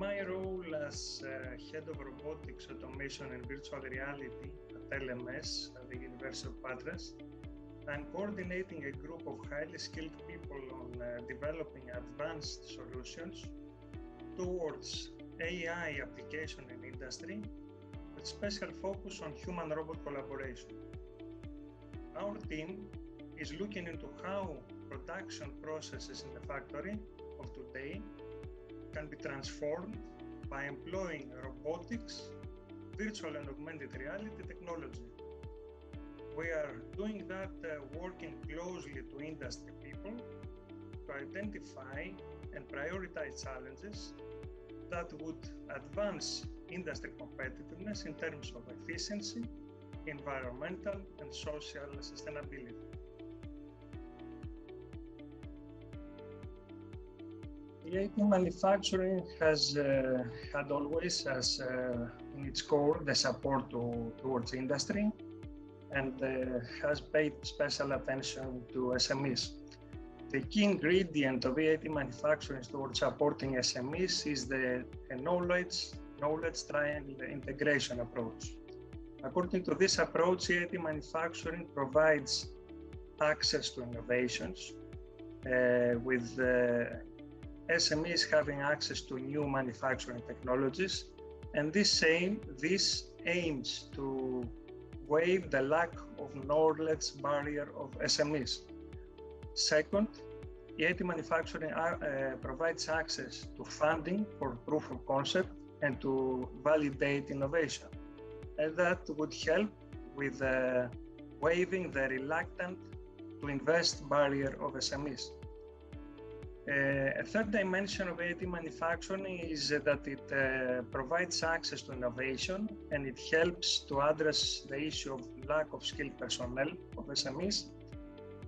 my role as Head of Robotics, Automation and Virtual Reality at LMS at the University of Patras, I'm coordinating a group of highly skilled people on developing advanced solutions towards AI application in industry with special focus on human-robot collaboration. Our team is looking into how production processes in the factory of today can be transformed by employing robotics, virtual and augmented reality technology. We are doing that working closely to industry people to identify and prioritize challenges that would advance industry competitiveness in terms of efficiency, environmental and social sustainability. VAT manufacturing has had always as in its core the support towards industry and has paid special attention to SMEs. The key ingredient of VAT manufacturing towards supporting SMEs is the knowledge triangle integration approach. According to this approach, VAT manufacturing provides access to innovations with SMEs having access to new manufacturing technologies, and this aims to waive the lack of knowledge barrier of SMEs. Second, VAT manufacturing provides access to funding for proof of concept and to validate innovation, and that would help with waiving the reluctant to invest barrier of SMEs. A third dimension of VAT manufacturing is that it provides access to innovation and it helps to address the issue of lack of skilled personnel of SMEs.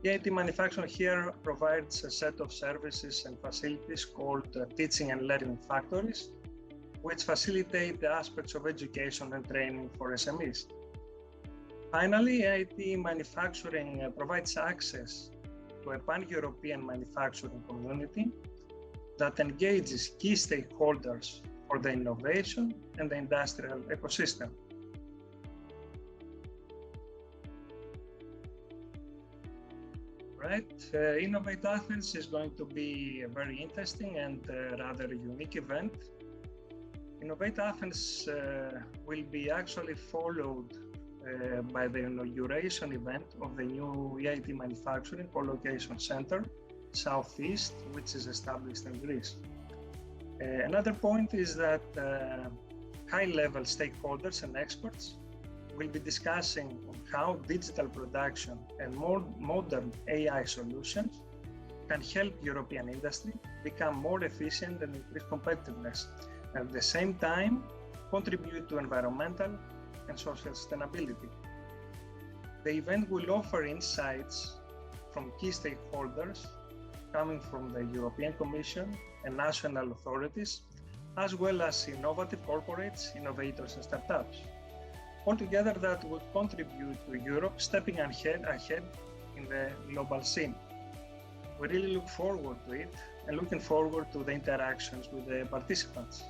VAT manufacturing here provides a set of services and facilities called teaching and learning factories, which facilitate the aspects of education and training for SMEs. Finally, VAT manufacturing provides access to a pan-European manufacturing community that engages key stakeholders for the innovation and the industrial ecosystem. Right, INNOVEIT Athens is going to be a very interesting and rather unique event. INNOVEIT Athens will be actually followed by the inauguration event of the new VAT Manufacturing Co-location Center, Southeast, which is established in Greece. Another point is that high-level stakeholders and experts will be discussing on how digital production and more modern AI solutions can help European industry become more efficient and increase competitiveness, and at the same time contribute to environmental and social sustainability. The event will offer insights from key stakeholders coming from the European Commission and national authorities, as well as innovative corporates, innovators and startups. Altogether, that would contribute to Europe stepping ahead in the global scene. We really look forward to it and looking forward to the interactions with the participants.